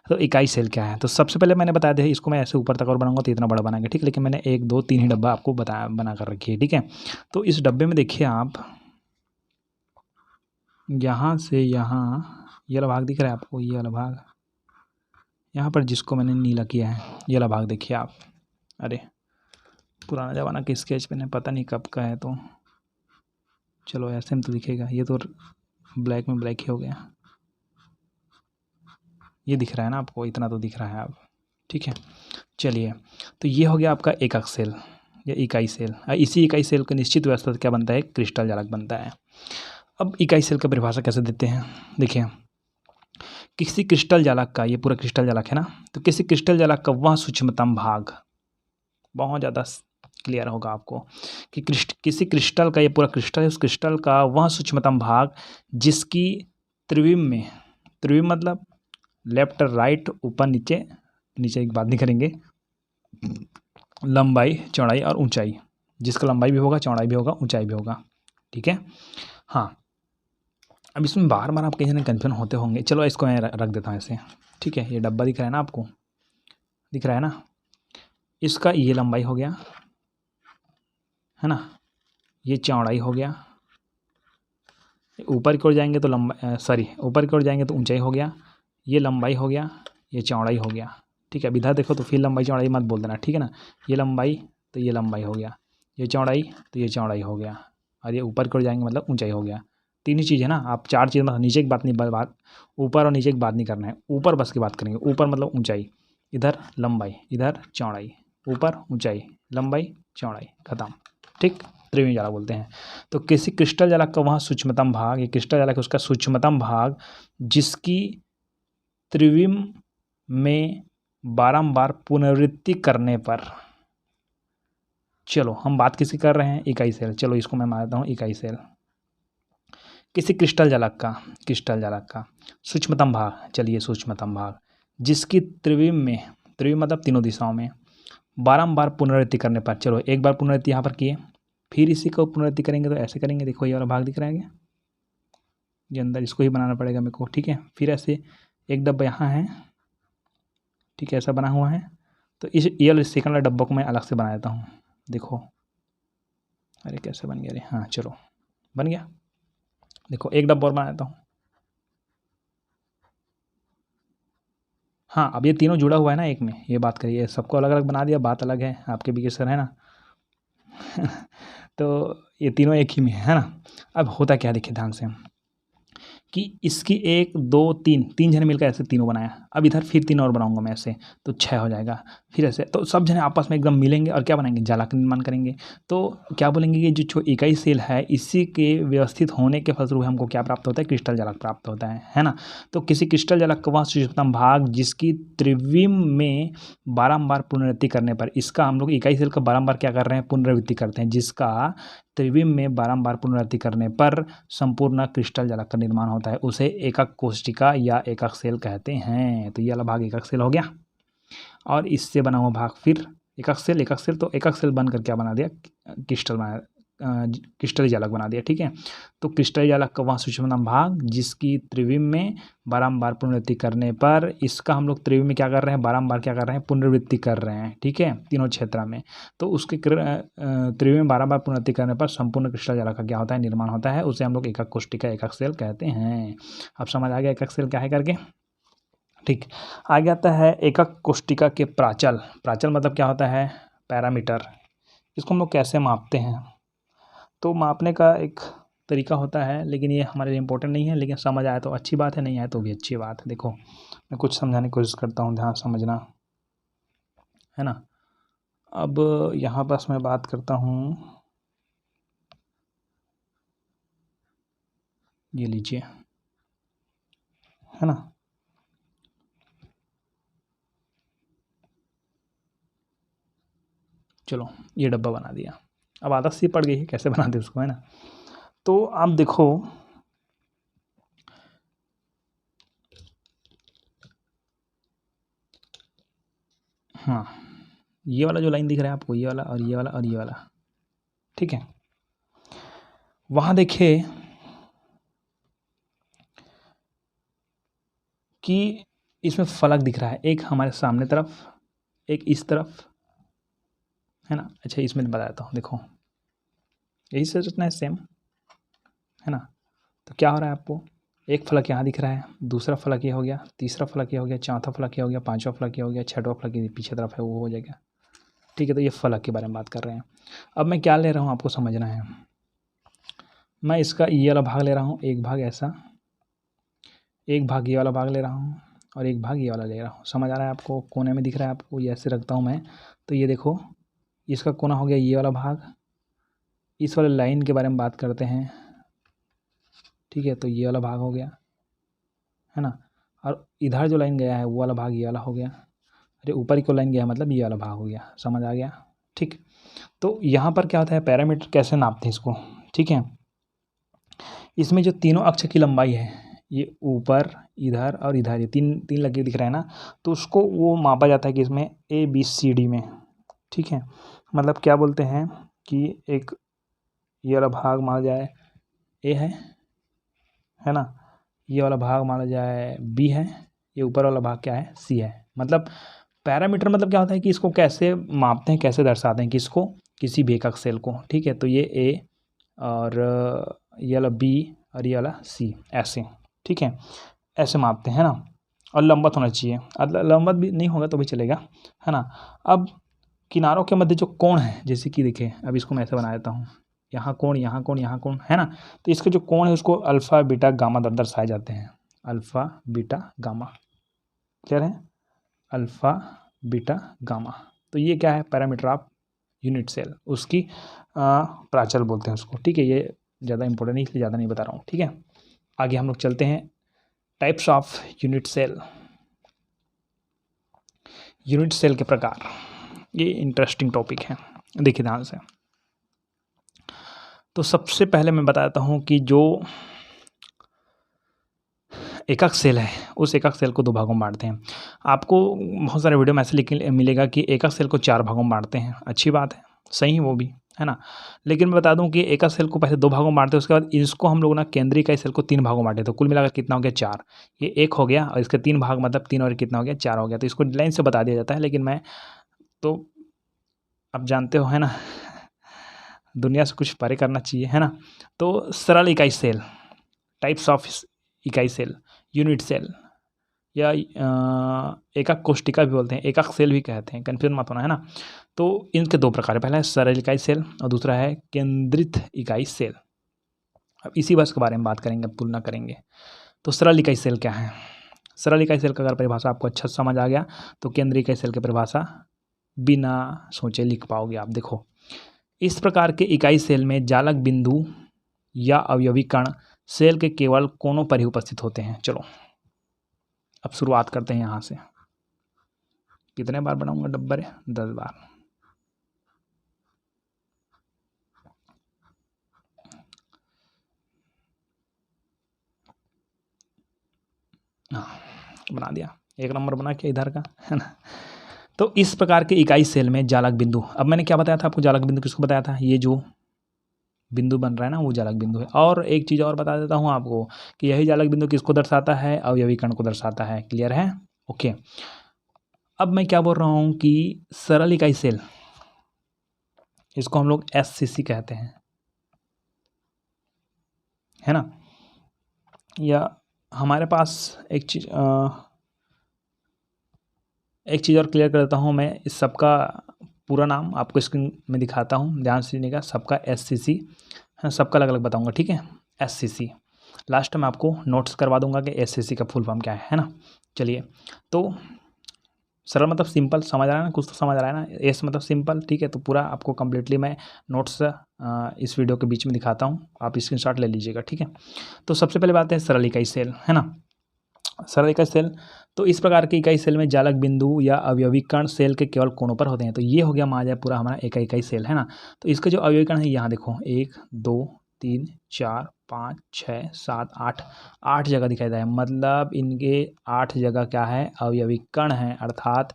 [SPEAKER 1] तो इकाई सेल क्या है, तो सबसे पहले मैंने बताया था इसको मैं ऐसे ऊपर तक और बनाऊंगा तो इतना बड़ा बनाएंगे। ठीक है, लेकिन मैंने 1 2 3 ही डब्बा आपको बताया बना कर रखी है। ठीक है, तो इस डब्बे में देखिए आप यहाँ से यहाँ ये वाला भाग दिख रहा है आपको, ये वाला भाग यहाँ पर जिसको मैंने नीला किया है, ये वाला भाग देखिए आप। अरे पुराना ज़माना के स्केच पेन है, पता नहीं कब का है, तो चलो ऐसे में तो दिखेगा, ये तो ब्लैक में ब्लैक ही हो गया। ये दिख रहा है ना आपको, इतना तो दिख रहा है आप। ठीक है, चलिए, तो ये हो गया आपका एकक सेल या इकाई सेल। इसी इकाई सेल का निश्चित व्यवस्था से क्या बनता है, क्रिस्टल जालक बनता है। अब इकाई सेल का परिभाषा कैसे देते हैं, देखिए किसी क्रिस्टल जालक का, ये पूरा क्रिस्टल जालक है ना, तो किसी क्रिस्टल जालक का वह सूक्ष्मतम भाग, बहुत ज़्यादा क्लियर होगा आपको कि किसी क्रिस्टल का, ये पूरा क्रिस्टल है, उस क्रिस्टल का वह सूक्ष्मतम भाग जिसकी त्रिविम में, त्रिविम मतलब लेफ्ट राइट ऊपर नीचे, नीचे एक बात नहीं करेंगे, लंबाई चौड़ाई और ऊंचाई, जिसका लंबाई भी होगा चौड़ाई भी होगा ऊंचाई भी होगा। ठीक है, हाँ, अब इसमें बार बार आप कहीं ना कन्फ्यूजन होते होंगे, चलो इसको मैं रख देता हूँ ऐसे। ठीक है, ये डब्बा दिख रहा है ना आपको, दिख रहा है ना, इसका ये लंबाई हो गया है ना, ये चौड़ाई हो गया, ऊपर की ओर जाएंगे तो ऊपर की ओर जाएंगे तो ऊंचाई हो गया, ये लंबाई हो गया, ये चौड़ाई हो गया। ठीक है, अब इधर देखो तो फिर लंबाई चौड़ाई मत बोल देना, ठीक है ना, ये लंबाई तो ये लंबाई हो गया, ये चौड़ाई तो ये चौड़ाई हो गया, और ये ऊपर की ओर जाएंगे मतलब ऊंचाई हो गया। तीन ही चीज़ है ना, आप 4 चीज़ मतलब नीचे की बात नहीं, बात ऊपर और नीचे की बात नहीं करना है, ऊपर बस की बात करेंगे। ऊपर मतलब ऊंचाई, इधर लंबाई, इधर चौड़ाई, ऊपर ऊंचाई, लंबाई चौड़ाई, खत्म। ठीक, त्रिविम जालक बोलते हैं। तो किसी क्रिस्टल जालक का वहाँ सूक्ष्मतम भाग, ये क्रिस्टल जालक उसका सूक्ष्मतम भाग जिसकी त्रिविम में बारंबार पुनरावृत्ति करने पर, चलो हम बात किसी कर रहे हैं, इकाई सेल, चलो इसको मैं मानता हूँ इकाई सेल। किसी क्रिस्टल जालक का सूक्ष्मतम भाग, चलिए सूक्ष्मतम भाग जिसकी त्रिविम में, त्रिविम मतलब तीनों दिशाओं में बारंबार पुनरावृत्ति करने पर, चलो एक बार पुनरावृत्ति यहाँ पर किए, फिर इसी को पुनरावृत्ति करेंगे तो ऐसे करेंगे, देखो ये वाला भाग दिख रहा है, ये अंदर इसको ही बनाना पड़ेगा मेरे को। ठीक है, फिर ऐसे एक डब्बा यहाँ है, ठीक है, ऐसा बना हुआ है, तो ये वाले सेकंड वाला डब्बा को मैं अलग से बना देता हूँ। देखो, अरे कैसे बन गया, अरे हाँ चलो बन गया, देखो एक डब्बा और बना देता हूँ। हाँ, अब ये तीनों जुड़ा हुआ है ना एक में, ये बात करिए, सबको अलग अलग बना दिया, बात अलग है, आपके भी सर है ना। तो ये तीनों एक ही में है ना। अब होता क्या, देखिए ध्यान से, कि इसकी 1 2 3 3 जने मिलकर ऐसे तीनों बनाया, अब इधर फिर 3 और बनाऊंगा मैं ऐसे, तो 6 हो जाएगा, फिर ऐसे, तो सब जने आपस में एकदम मिलेंगे और क्या बनाएंगे, जाला का निर्माण करेंगे। तो क्या बोलेंगे कि जो इकाई सेल है इसी के व्यवस्थित होने के फलस्वरूप हमको क्या प्राप्त होता है, क्रिस्टल जालक प्राप्त होता है ना। तो किसी क्रिस्टल जालक का वह सूक्ष्मतम भाग जिसकी त्रिविम में बारंबार पुनरावृत्ति करने पर, इसका हम लोग इकाई सेल का बारंबार क्या कर रहे हैं, पुनरावृत्ति करते हैं, जिसका त्रिविम में बारंबार पुनरावृत्ति करने पर संपूर्ण क्रिस्टल जालक का निर्माण होता है, उसे एकक कोशिका या एकक सेल कहते हैं। तो ये वाला भाग एकक सेल हो गया, और इससे बना हुआ भाग फिर एकक सेल, तो एकक सेल बनकर क्या बना दिया, क्रिस्टल बना, क्रिस्टल जालक बना दिया। ठीक है, तो क्रिस्टल जालक का वह सूक्ष्मतम भाग जिसकी त्रिविम में बारंबार पुनरावृत्ति करने पर, इसका हम लोग त्रिविम में क्या कर रहे हैं, बारंबार क्या कर रहे हैं, पुनरावृत्ति कर रहे हैं। ठीक है, तीनों क्षेत्र में, तो उसके त्रिविम में बारंबार पुनरावृत्ति करने पर संपूर्ण क्रिस्टल जालक का क्या होता है, निर्माण होता है, उसे हम लोग एकक कोशिका एकक सेल कहते हैं। अब समझ आ गया एकक सेल क्या है करके। ठीक, आगे आता है एकक कोशिका के प्राचल। प्राचल मतलब क्या होता है, पैरामीटर, इसको हम लोग कैसे मापते हैं, तो मापने का एक तरीका होता है, लेकिन ये हमारे लिए इम्पोर्टेंट नहीं है, लेकिन समझ आए तो अच्छी बात है, नहीं आए तो भी अच्छी बात है। देखो मैं कुछ समझाने की कोशिश करता हूँ, ध्यान समझना है ना। अब यहाँ बस मैं बात करता हूँ, ये लीजिए है ना, चलो ये डब्बा बना दिया, अब आदत सी पड़ गई है कैसे बनाते उसको, है ना। तो आप देखो, हाँ, ये वाला जो लाइन दिख रहा है आपको, ये वाला और ये वाला और ये वाला, ठीक है। वहाँ देखिए कि इसमें फलक दिख रहा है, एक हमारे सामने तरफ, एक इस तरफ, है ना। अच्छा, इसमें बता देता हूँ, देखो यही से रचना है सेम, है ना। तो क्या हो रहा है आपको, एक फलक यहाँ दिख रहा है, दूसरा फलक ये हो गया, तीसरा फलक ये हो गया, चौथा फलक ये हो गया, पांचवा फलक ये हो गया, छठवां फलक ये पीछे तरफ है वो हो जाएगा, ठीक है। तो ये फलक के बारे में बात कर रहे हैं। अब मैं क्या ले रहा हूँ आपको समझना है, मैं इसका ये वाला भाग ले रहा हूँ, एक भाग ऐसा, एक भाग ये वाला भाग ले रहा हूँ और एक भाग ये वाला ले रहा हूँ। समझ आ रहा है आपको, कोने में दिख रहा है आपको, ये ऐसे रखता हूँ मैं। तो ये देखो, इसका कोना हो गया ये वाला भाग, इस वाले लाइन के बारे में बात करते हैं, ठीक है। तो ये वाला भाग हो गया, है ना। और इधर जो लाइन गया है वो वाला भाग ये वाला हो गया, अरे ऊपर ही को लाइन गया मतलब ये वाला भाग हो गया, समझ आ गया, ठीक। तो यहाँ पर क्या होता है, पैरामीटर कैसे नापते हैं इसको, ठीक है। इसमें जो तीनों अक्ष की लंबाई है, ये ऊपर, इधर और इधर, ये तीन तीन लगे दिख रहा है ना, तो उसको वो मापा जाता है कि इसमें ABCD में, ठीक है। मतलब क्या बोलते हैं कि एक ये वाला भाग माना जाए A है ना, ये वाला भाग माना जाए B है, ये ऊपर वाला भाग क्या है, C है। मतलब पैरामीटर मतलब क्या होता है कि इसको कैसे मापते हैं, कैसे दर्शाते हैं, किसको, किसी भी एकक सेल को, ठीक है। तो ये A और ये वाला B और ये वाला C, ऐसे, ठीक है, ऐसे मापते हैं ना। और लंबत होना चाहिए, लंबत भी नहीं होगा तो भी चलेगा, है ना। अब किनारों के मध्य जो कोण है, जैसे कि देखिए अब इसको मैं ऐसे बना देता हूँ, यहाँ कोण, यहाँ कोण, यहाँ कोण, है ना। तो इसके जो कोण है उसको अल्फ़ा बीटा गामा दर्शाए जाते हैं, अल्फ़ा बीटा गामा, क्लियर है, अल्फ़ा बीटा गामा। तो ये क्या है, पैरामीटर ऑफ यूनिट सेल, उसकी प्राचल बोलते हैं उसको, ठीक है। ये ज़्यादा इंपॉर्टेंट नहीं, इसलिए ज़्यादा नहीं बता रहा हूँ, ठीक है। आगे हम लोग चलते हैं, types of unit cell, unit cell के प्रकार। ये इंटरेस्टिंग टॉपिक है, देखिए ध्यान से। तो सबसे पहले मैं बता देता हूँ कि जो एकक सेल है, उस एकक सेल को दो भागों में बांटते हैं। आपको बहुत सारे वीडियो में ऐसे मिलेगा कि एकक सेल को चार भागों में बांटते हैं, अच्छी बात है, सही है वो भी, है ना। लेकिन मैं बता दूं कि एकक सेल को पहले दो भागों में बांटते हैं, उसके बाद इसको हम लोग ना केंद्रीय इकाई सेल को तीन भागों में बांटे, तो कुल मिलाकर कितना हो गया, चार। ये एक हो गया और इसके तीन भाग मतलब तीन और कितना हो गया, चार हो गया। तो इसको लाइन से बता दिया जाता है, लेकिन मैं तो अब जानते हो, है ना, दुनिया से कुछ परे करना चाहिए, है ना। तो सरल इकाई सेल, टाइप्स ऑफ इकाई सेल, यूनिट सेल या एकक कोष्टिका भी बोलते हैं, एकक सेल भी कहते हैं, कन्फ्यूज मत होना, है ना। तो इनके दो प्रकार है, पहला है सरल इकाई सेल और दूसरा है केंद्रित इकाई सेल। अब इसी बस के बारे में बात करेंगे, अब तुलना करेंगे। तो सरल इकाई सेल क्या है, सरल इकाई सेल का अगर परिभाषा आपको अच्छा समझ आ गया तो केंद्रीय इकाई सेल की परिभाषा बिना सोचे लिख पाओगे आप। देखो, इस प्रकार के इकाई सेल में जालक बिंदु या अवयवी कण सेल के केवल कोनों पर ही उपस्थित होते हैं। चलो अब शुरुआत करते हैं यहाँ से। कितने बार बनाऊंगा डब्बर, 10 बार। हाँ, बना दिया, एक नंबर बना के इधर का, है ना। तो इस प्रकार के इकाई सेल में जालक बिंदु, अब मैंने क्या बताया था आपको, जालक बिंदु किसको बताया था, ये जो बिंदु बन रहा है ना वो जालक बिंदु है। और एक चीज़ और बता देता हूँ आपको कि यही जालक बिंदु किसको दर्शाता है, अवयवी कण को दर्शाता है, क्लियर है, ओके। अब मैं क्या बोल रहा हूँ कि सरल इकाई सेल, इसको हम लोग SCC कहते हैं, है ना। या हमारे पास एक चीज़ और क्लियर कर देता हूँ मैं, इस सबका पूरा नाम आपको स्क्रीन में दिखाता हूँ, ध्यान से सुनिएगा। सबका SCC है, सबका अलग अलग बताऊँगा, ठीक है। SCC लास्ट में आपको नोट्स करवा दूंगा कि SCC का फुल फॉर्म क्या है ना। चलिए, तो सरल मतलब सिंपल, समझ आ रहा है ना, कुछ तो समझ आ रहा है ना। एस मतलब सिंपल, ठीक है। तो पूरा आपको कम्प्लीटली मैं नोट्स इस वीडियो के बीच में दिखाता हूँ, आप स्क्रीनशॉट ले लीजिएगा, ठीक है। तो सबसे पहले बात है सरल इकाई सेल, है ना। सरल इकाई सेल, तो इस प्रकार के इकाई सेल में जालक बिंदु या अवयवी कण सेल के केवल कोनों पर होते हैं। तो ये हो गया मान जाए पूरा हमारा इकाई सेल, है ना। तो इसके जो अवयवी कण है यहाँ देखो, 1 2 3 4 5 6 7 8, 8 जगह दिखाई दे रहा है, मतलब इनके 8 जगह क्या है, अवयवी कण है, अर्थात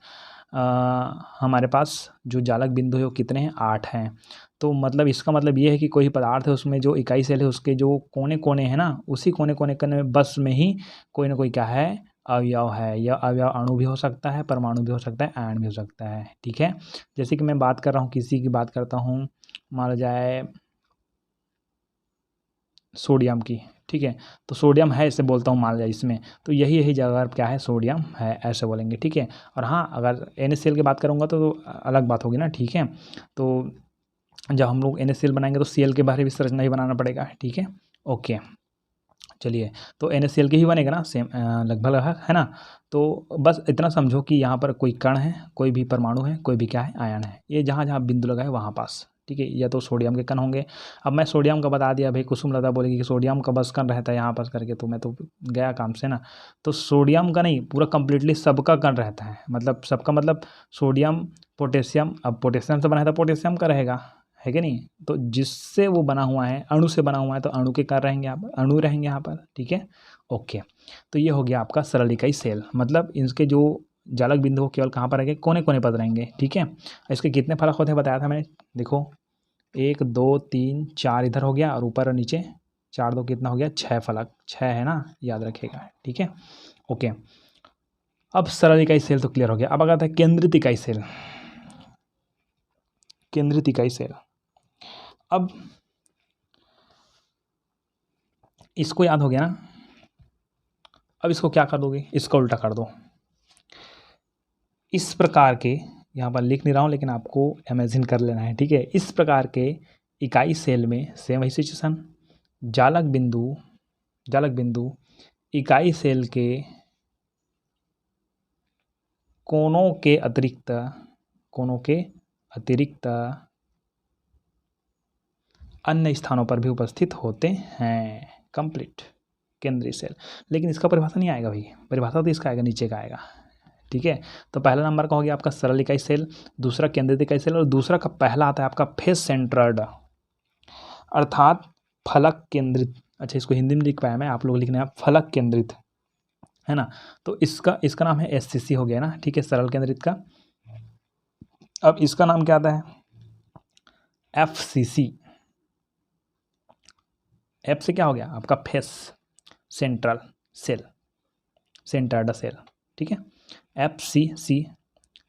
[SPEAKER 1] हमारे पास जो जालक बिंदु है वो कितने हैं, 8 हैं। तो मतलब इसका मतलब ये है कि कोई पदार्थ है उसमें जो इकाई सेल है उसके जो कोने कोने हैं ना, उसी कोने कोने कोने में बस में ही कोई ना कोई क्या है, अवयव है। यह अवयव अणु भी हो सकता है, परमाणु भी हो सकता है, आयन भी हो सकता है। ठीक है, जैसे कि मैं बात कर रहा हूँ, किसी की बात करता हूँ, मान लो जाए सोडियम की। ठीक है, तो सोडियम है ऐसे बोलता हूँ मान लिया इसमें, तो यही यही जगह क्या है, सोडियम है ऐसे बोलेंगे। ठीक है, और हाँ अगर NaCl की बात करूँगा तो अलग बात होगी ना। ठीक है, तो जब हम लोग NaCl बनाएंगे तो Cl के बारे भी संरचना ही बनाना पड़ेगा। ठीक है, ओके चलिए, तो NaCl के ही बनेगा ना, सेम लगभग लगभग है ना। तो बस इतना समझो कि यहाँ पर कोई कण है, कोई भी परमाणु है, कोई भी क्या है, आयन है। ये जहाँ जहाँ बिंदु लगा है वहाँ पास। ठीक है, या तो सोडियम के कण होंगे। अब मैं सोडियम का बता दिया भाई, कुसुम लता बोलेगी कि सोडियम का बस कण रहता है यहाँ पास करके, तो मैं तो गया काम से ना। तो सोडियम का नहीं, पूरा कंप्लीटली सबका कण रहता है, मतलब सबका मतलब सोडियम पोटेशियम, अब पोटेशियम से बना है तो पोटेशियम का रहेगा, है कि नहीं। तो जिससे वो बना हुआ है, अणु से बना हुआ है, तो अणु के कण रहेंगे यहाँ पर, अणु रहेंगे यहाँ पर। ठीक है, ओके। तो ये हो गया आपका सरल इकाई सेल, मतलब इसके जो जालक बिंदु हो केवल कहाँ पर रहेंगे, कोने कोने पर रहेंगे। ठीक है, इसके कितने फलक होते हैं बताया था मैंने, देखो 1 2 3 4 इधर हो गया, और ऊपर और नीचे 4 2 कितना हो गया, 6 फलक, 6 है ना, याद रखिएगा। ठीक है, ओके। अब सरल इकाई सेल तो क्लियर हो गया। अब अगर है केंद्रित इकाई सेल, केंद्रित इकाई सेल। अब इसको याद हो गया ना, अब इसको क्या कर दोगे, इसका उल्टा कर दो। इस प्रकार के, यहाँ पर लिख नहीं रहा हूँ लेकिन आपको इमेजिन कर लेना है। ठीक है, इस प्रकार के इकाई सेल में सेम वही सिचुएशन, जालक बिंदु इकाई सेल के कोनों के अतिरिक्त अन्य स्थानों पर भी उपस्थित होते हैं। कंप्लीट केंद्रीय सेल। लेकिन इसका परिभाषा नहीं आएगा भाई, परिभाषा तो इसका आएगा, नीचे का आएगा। ठीक है, तो पहला नंबर का हो गया आपका सरल इकाई सेल, दूसरा केंद्रित इकाई सेल, और दूसरा का पहला आता है आपका फेस सेंटर्ड, अर्थात फलक केंद्रित। अच्छा, इसको हिंदी में लिख पाया मैं, आप लोग लिखना है फलक केंद्रित, है ना। तो इसका नाम है SCC हो गया ना। ठीक है, सरल केंद्रित का। अब इसका नाम क्या आता है, FCC। F से क्या हो गया आपका face central cell, centred cell. ठीक है, FCC।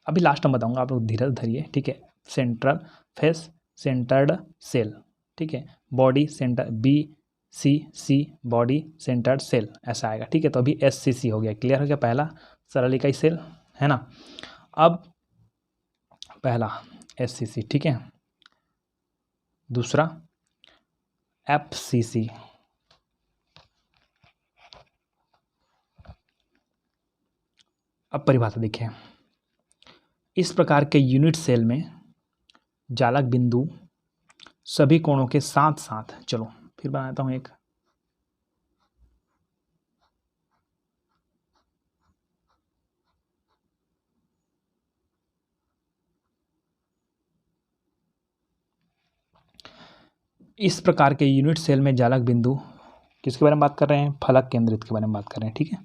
[SPEAKER 1] अभी लास्ट में बताऊंगा, आप लोग धीरे धरिए। ठीक है, सेंट्रल फेस सेंटर्ड सेल। ठीक है, body centre BCC, body centred cell, ऐसा आएगा। ठीक है, तो अभी SCC हो गया, क्लियर हो गया, पहला सरल इकाई सेल, है ना। अब पहला SCC, ठीक है, दूसरा FCC। अब परिभाषा देखिए, इस प्रकार के यूनिट सेल में जालक बिंदु सभी कोणों के साथ साथ, चलो फिर बनाता हूं एक, इस प्रकार के यूनिट सेल में जालक बिंदु, किसके बारे में बात कर रहे हैं, फलक केंद्रित के बारे में बात कर रहे हैं। ठीक है,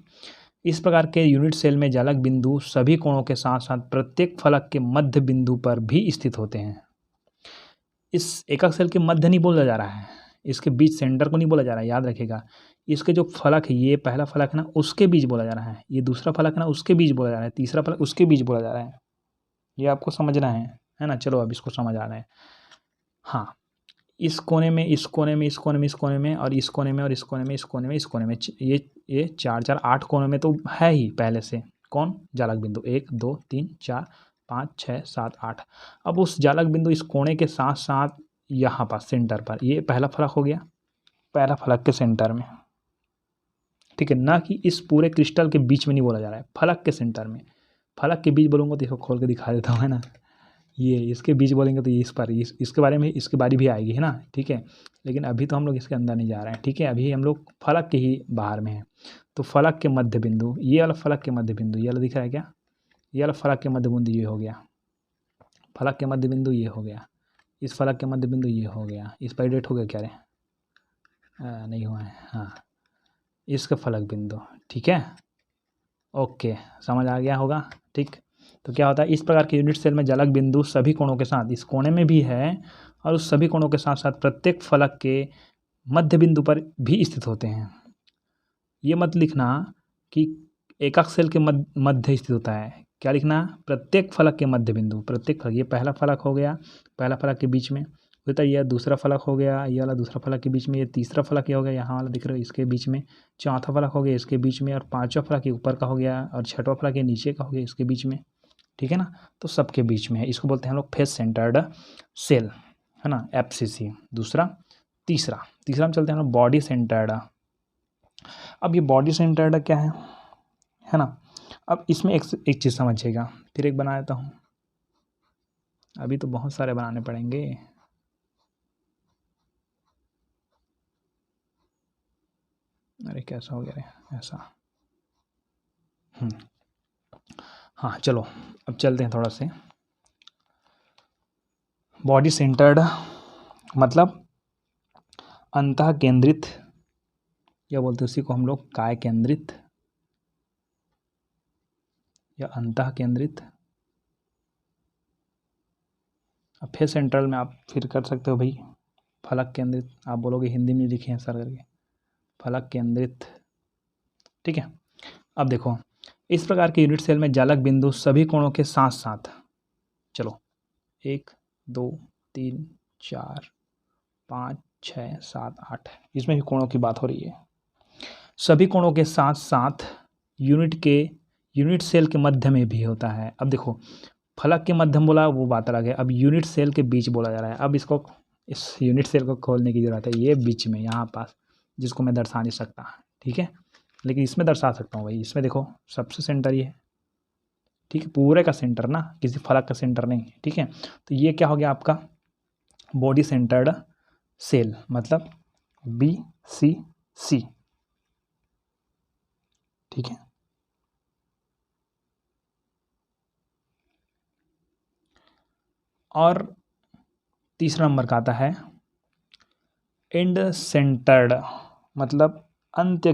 [SPEAKER 1] इस प्रकार के यूनिट सेल में जालक बिंदु सभी कोणों के साथ साथ प्रत्येक फलक के मध्य बिंदु पर भी स्थित होते हैं। इस एकक सेल के मध्य नहीं बोला जा रहा है, इसके बीच सेंटर को नहीं बोला जा रहा है, याद रखिएगा। इसके जो फलक है, ये पहला फलक है ना, उसके बीच बोला जा रहा है, ये दूसरा फलक है ना, उसके बीच बोला जा रहा है, तीसरा फलक उसके बीच बोला जा रहा है। ये आपको समझना है ना। चलो अब इसको समझ आ रहा है। हाँ, इस कोने में, इस कोने में, इस कोने में, इस कोने में, और इस कोने में, और इस कोने में, इस कोने में, इस कोने में, ये 4 4 8 कोनों में तो है ही पहले से। कौन, जालक बिंदु 1 2 3 4 5 6 7 8। अब उस जालक बिंदु इस कोने के साथ साथ यहाँ पर सेंटर पर, ये पहला फलक हो गया, पहला फलक के सेंटर में। ठीक है, ना कि इस पूरे क्रिस्टल के बीच में नहीं बोला जा रहा है, फलक के सेंटर में। फलक के बीच बोलूँगा तो इसको खोल के दिखा देता हूँ, है ना। ये इसके बीच बोलेंगे तो ये इस पर, इसके बारे में, इसकी बारी भी आएगी, है ना। ठीक है, लेकिन अभी तो हम लोग इसके अंदर नहीं जा रहे हैं। ठीक है, अभी हम लोग फलक के ही बाहर में हैं। तो फलक के मध्य बिंदु, ये वाला फलक के मध्य बिंदु, ये वाला दिख रहा है क्या, ये वाला फलक के मध्य बिंदु ये हो गया, फलक के मध्य बिंदु ये हो गया, इस फलक के मध्य बिंदु ये हो गया, इस पर डेट हो गया क्या रे, नहीं हुआ है, हाँ, इसका फलक बिंदु। ठीक है, ओके, समझ आ गया होगा। ठीक, तो क्या होता है, इस प्रकार के यूनिट सेल में जालक बिंदु सभी कोणों के साथ, इस कोने में भी है और उस सभी कोणों के साथ साथ प्रत्येक फलक के मध्य बिंदु पर भी स्थित होते हैं। ये मत लिखना कि एकक सेल के मध्य स्थित होता है, क्या लिखना, प्रत्येक फलक के मध्य बिंदु, प्रत्येक फलक, ये पहला फलक हो गया, पहला फलक के बीच में होता है, यह दूसरा फलक हो गया, ये वाला दूसरा फलक के बीच में, ये तीसरा फलक ये हो गया, यहाँ वाला दिख रहा है इसके बीच में, चौथा फलक हो गया इसके बीच में, और पांचवा फलक ये ऊपर का हो गया, और छठवां फलक ये नीचे का हो गया इसके बीच में, ठीक है ना। तो सबके बीच में है, इसको बोलते हैं हम लोग फेस सेंटर्ड सेल, है ना, FCC। दूसरा, तीसरा में चलते हैं हम लोग बॉडी सेंटर्ड। अब ये बॉडी सेंटर्ड क्या है ना। अब इसमें एक चीज़ समझिएगा, फिर एक बना देता हूँ, अभी तो बहुत सारे बनाने पड़ेंगे। अरे कैसा हो गया रे, ऐसा। हाँ चलो, अब चलते हैं थोड़ा से। बॉडी सेंटर्ड मतलब अंतः केंद्रित, या बोलते हैं उसी को हम लोग काय केंद्रित या अंतः केंद्रित। अब फेस सेंट्रल में आप फिर कर सकते हो भाई फलक केंद्रित, आप बोलोगे हिंदी में लिखे हैं सर करके, फलक केंद्रित, ठीक है। अब देखो, इस प्रकार के यूनिट सेल में जालक बिंदु सभी कोणों के साथ साथ, चलो 1 2 3 4 5 6 7 8, इसमें भी कोणों की बात हो रही है, सभी कोणों के साथ साथ यूनिट सेल के मध्य में भी होता है। अब देखो, फलक के मध्यम बोला वो बात अलग है, अब यूनिट सेल के बीच बोला जा रहा है। अब इसको, इस यूनिट सेल को खोलने की ज़रूरत है, ये बीच में यहाँ पास, जिसको मैं दर्शा नहीं सकता, ठीक है, लेकिन इसमें दर्शा सकता हूँ भाई। इसमें देखो सबसे सेंटर ये है, ठीक है, पूरे का सेंटर ना, किसी फलक का सेंटर नहीं, ठीक है। तो ये क्या हो गया आपका बॉडी सेंटर्ड सेल, मतलब BCC, ठीक है। और तीसरा नंबर का आता है एंड सेंटर्ड, मतलब अंत्य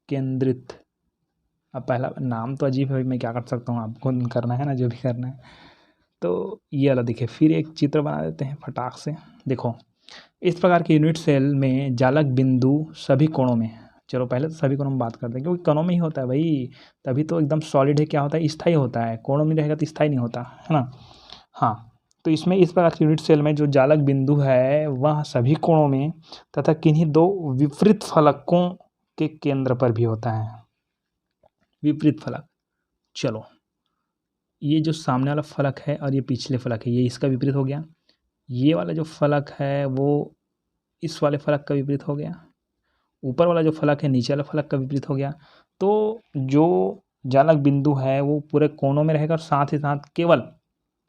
[SPEAKER 1] केंद्रित, अब पहला नाम तो अजीब है, मैं क्या कर सकता हूँ, आपको करना है ना जो भी करना है। तो ये वाला देखिए, फिर एक चित्र बना देते हैं फटाक से। देखो, इस प्रकार के यूनिट सेल में जालक बिंदु सभी कोणों में, चलो पहले तो सभी कोणों में बात करते हैं, क्योंकि कोणों में ही होता है भाई, तभी तो एकदम सॉलिड है, क्या होता है, स्थायी होता है, कोणों में रहेगा तो स्थायी नहीं होता है ना। हाँ, तो इसमें इस प्रकार के यूनिट सेल में जो जालक बिंदु है वह सभी कोणों में तथा किन्हीं दो विपरीत फलकों के केंद्र पर भी होता है। विपरीत फलक, चलो ये जो सामने वाला फलक है और ये पिछले फलक है, ये इसका विपरीत हो गया, ये वाला जो फलक है वो इस वाले फलक का विपरीत हो गया, ऊपर वाला जो फलक है नीचे वाला फलक का विपरीत हो गया। तो जो जालक बिंदु है वो पूरे कोनों में रहेगा और साथ ही साथ केवल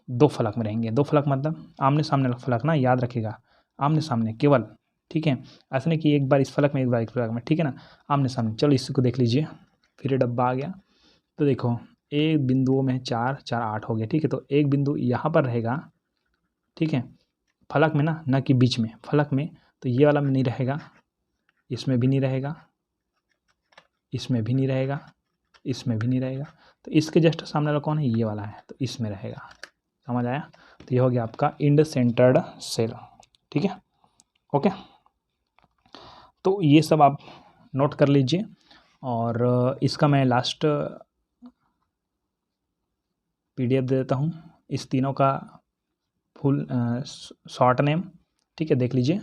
[SPEAKER 1] दो फलक में रहेंगे। दो फलक मतलब आमने सामने वाला फलक ना, याद रखिएगा, आमने सामने केवल, ठीक है, ऐसा नहीं कि एक बार इस फलक में एक बार इस फलक में, ठीक है ना, आमने सामने। चलो इसको देख लीजिए, फिर ये डब्बा आ गया। तो देखो एक बिंदुओं में 4 4 8 हो गया, ठीक है। तो एक बिंदु यहाँ पर रहेगा, ठीक है, फलक में ना कि बीच में, फलक में। तो ये वाला में नहीं रहेगा, इसमें भी नहीं रहेगा, इसमें भी नहीं रहेगा, इसमें भी नहीं रहेगा। तो इसके जस्ट सामने वाला कौन है, ये वाला है, तो इसमें रहेगा। समझ आया। तो ये हो गया आपका इंड सेंटर्ड सेल, ठीक है, ओके। तो ये सब आप नोट कर लीजिए, और इसका मैं लास्ट PDF दे देता हूँ, इस तीनों का फुल शॉर्ट नेम, ठीक है, देख लीजिए।